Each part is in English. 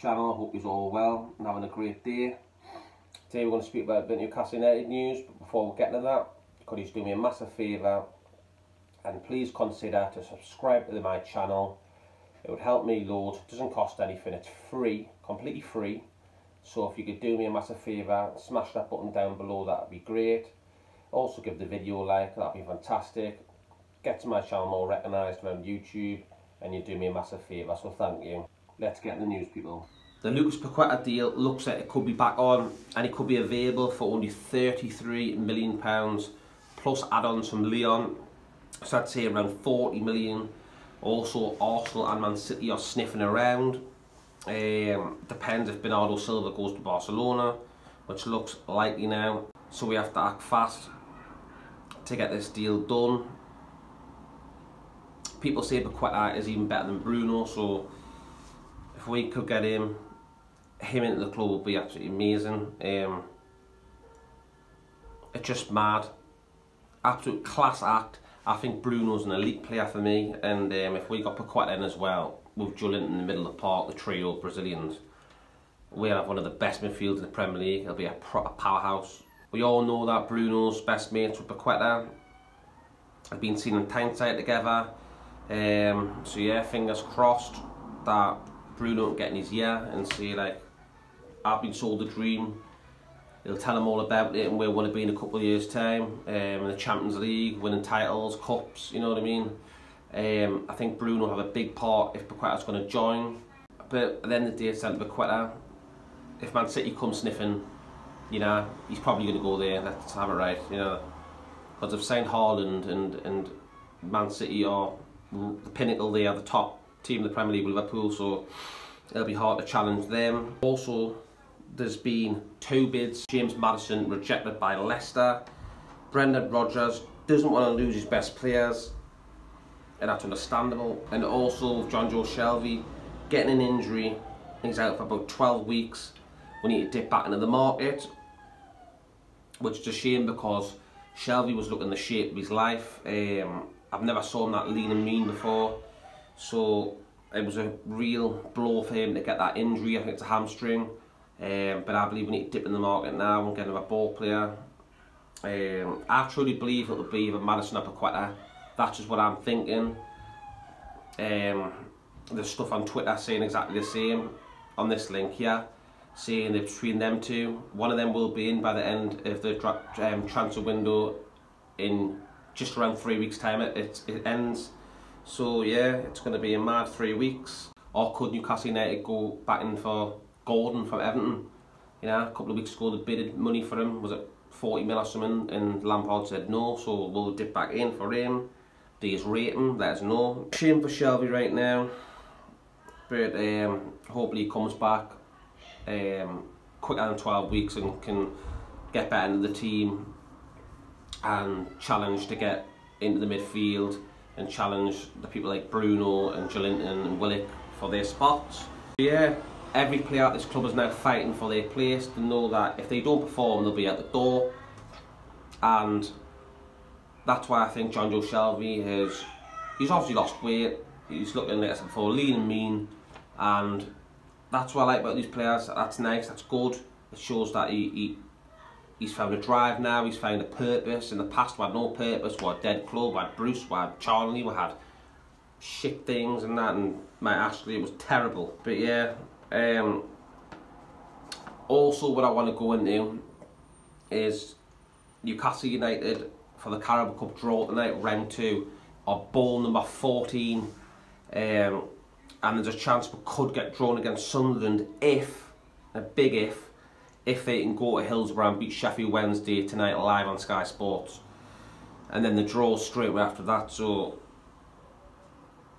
channel. Hope you're all well and having a great day. Today we're going to speak about a bit of Newcastle United news, but before we get to that, could you just do me a massive favour and please consider to subscribe to my channel. It would help me loads. It doesn't cost anything, it's free, completely free. So if you could do me a massive favour, smash that button down below, that would be great. Also give the video a like, that would be fantastic. Get to my channel more recognised around YouTube, and you do me a massive favour, so thank you. Let's get the news, people. The Lucas Paquetá deal looks like it could be back on, and it could be available for only £33 million plus add-ons from Leon, so I'd say around 40 million. Also Arsenal and Man City are sniffing around. Depends if Bernardo Silva goes to Barcelona, which looks likely now, so we have to act fast to get this deal done. People say Paquetá is even better than Bruno, so if we could get him into the club would be absolutely amazing. It's just mad, absolute class act. I think Bruno's an elite player for me, and if we got Paquetá in as well, with Julian in the middle of the park, the trio of Brazilians, we'll have one of the best midfielders in the Premier League. It'll be a proper powerhouse. We all know that Bruno's best mates with Paquetá. I've been seen in Tyneside together. So yeah, fingers crossed that Bruno will get in his ear and say, like, I've been sold the dream. He'll tell him all about it and where we want to be in a couple of years' time, in the Champions League, winning titles, cups, you know what I mean? I think Bruno will have a big part if Paquetá's going to join. But at the end of the day, it's down to Paquetá. If Man City comes sniffing, you know, he's probably going to go there. Let's have it right, you know. Because they've signed Haaland, and Man City are the pinnacle. They are the top team in the Premier League with Liverpool, so it'll be hard to challenge them. Also, there's been 2 bids. James Maddison rejected by Leicester. Brendan Rodgers doesn't want to lose his best players, and that's understandable. And also Jonjo Shelvey getting an injury, he's out for about 12 weeks. We need to dip back into the market, which is a shame because Shelvey was looking the shape of his life. I've never saw him that lean and mean before, so it was a real blow for him to get that injury. I think it's a hamstring, but I believe we need to dip in the market now and get him a ball player. I truly believe it will be either Maddison or Paquetá. That's just what I'm thinking. There's stuff on Twitter saying exactly the same on this link here, saying that between them two, one of them will be in by the end of the transfer window in just around 3 weeks' time. It ends. So yeah, it's going to be a mad 3 weeks. Or could Newcastle United go back in for Gordon from Everton? You know, a couple of weeks ago they bidded money for him. Was it 40 mil or something? And Lampard said no. So we'll dip back in for him. Do you rate him? Let us know. Shame for Shelvey right now, but hopefully he comes back quicker than 12 weeks and can get back into the team and challenge to get into the midfield and challenge the people like Bruno and Joelinton and Willock for their spots. Yeah, every player at this club is now fighting for their place. To know that if they don't perform, they'll be at the door, and that's why I think Jonjo Shelvey he's obviously lost weight. He's looking, like I said before, lean and mean, and that's what I like about these players. That's nice, that's good. It shows that he's found a drive now, he's found a purpose. In the past we had no purpose, we had a dead club, we had Bruce, we had Charlie, we had shit things and that, and my Ashley, it was terrible. But yeah, also what I want to go into is Newcastle United for the Carabao Cup draw tonight, round 2, are ball number 14, and there's a chance we could get drawn against Sunderland if, a big if they can go to Hillsborough and beat Sheffield Wednesday tonight live on Sky Sports, and then the draw straight away after that. So,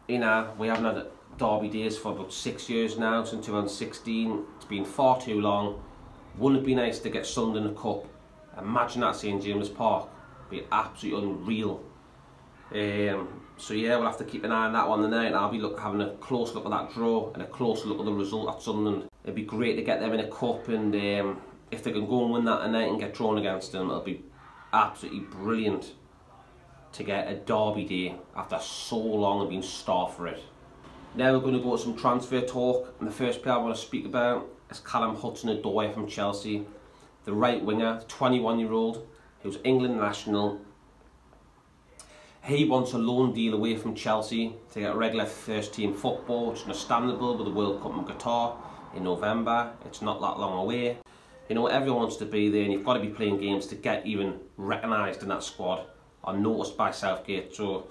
you know, we haven't had derby days for about 6 years now, since 2016. It's been far too long. Wouldn't it be nice to get Sunderland a cup? Imagine that, St James Park. Be absolutely unreal. So yeah, we'll have to keep an eye on that one tonight. I'll be having a close look at that draw and a close look at the result at Sunderland. It'd be great to get them in a cup, and if they can go and win that tonight and get drawn against them, it'll be absolutely brilliant to get a derby day after so long and being starved for it. Now we're going to go to some transfer talk, and the first player I want to speak about is Callum Hudson-Odoi from Chelsea, the right winger, 21-year-old, who's England national. He wants a loan deal away from Chelsea to get regular first team football, which is understandable with the World Cup in Qatar in November. It's not that long away. You know, everyone wants to be there, and you've got to be playing games to get even recognised in that squad or noticed by Southgate. So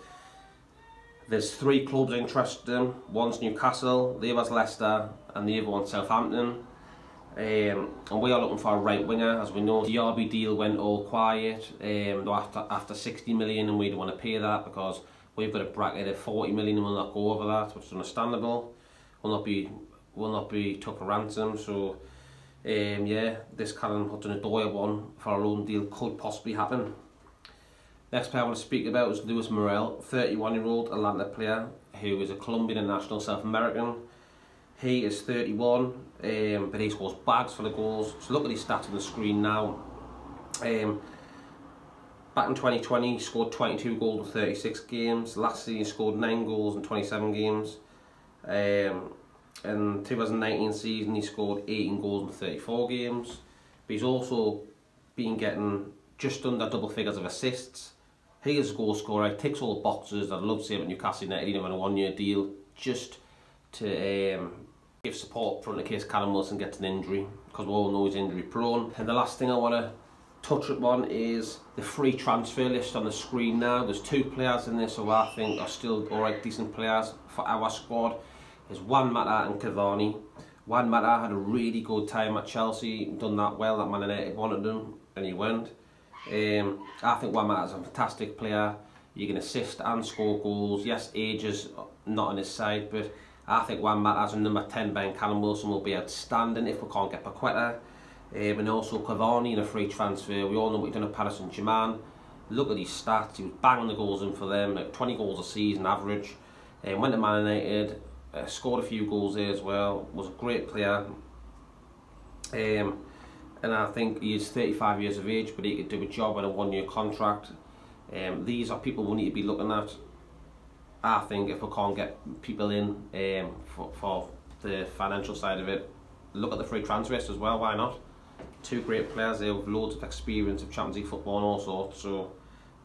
there's 3 clubs interested in. One's Newcastle, the other's Leicester, and the other one's Southampton. And we are looking for a right winger. As we know, the RB deal went all quiet after 60 million, and we don't want to pay that because we've got a bracket of 40 million and we'll not go over that, which is understandable. Will not be took for ransom. So yeah, this Callum Hudson-Odoi one for a loan deal could possibly happen. Next player I want to speak about is Luis Morel, 31-year-old Atlanta player who is a Colombian and national South American. He is 31, but he scores bags for the goals. So look at his stats on the screen now. Back in 2020, he scored 22 goals in 36 games. Last season, he scored 9 goals in 27 games. In 2019 season, he scored 18 goals in 34 games. But he's also been getting just under double figures of assists. He is a goal scorer. He ticks all the boxes. I'd love to see him at Newcastle United, even on a 1-year deal, just to give support for in case Callum Wilson gets an injury, because we all know he's injury prone. And the last thing I want to touch upon is the free transfer list on the screen now. There's 2 players in this who I think are still alright decent players for our squad. There's Juan Mata and Cavani. Juan Mata had a really good time at Chelsea, done that well that Man United wanted him and he went. I think Juan Mata is a fantastic player. You can assist and score goals. Yes, age is not on his side, but I think Juan Mata as a number 10 behind Callum Wilson will be outstanding if we can't get Paquetá. And also Cavani in a free transfer. We all know what he's done at Paris Saint-Germain. Look at his stats. He was banging the goals in for them, like 20 goals a season average. Went to Man United, scored a few goals there as well. Was a great player. And I think he is 35 years of age, but he could do a job on a 1-year contract. These are people we need to be looking at. I think if we can't get people in for the financial side of it, look at the free transfer list as well, why not? 2 great players there with loads of experience of Champions League football and all sorts, so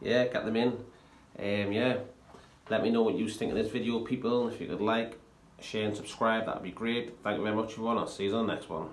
yeah, get them in. Yeah, let me know what you think of this video, people, and if you could like, share and subscribe, that would be great. Thank you very much everyone, I'll see you on the next one.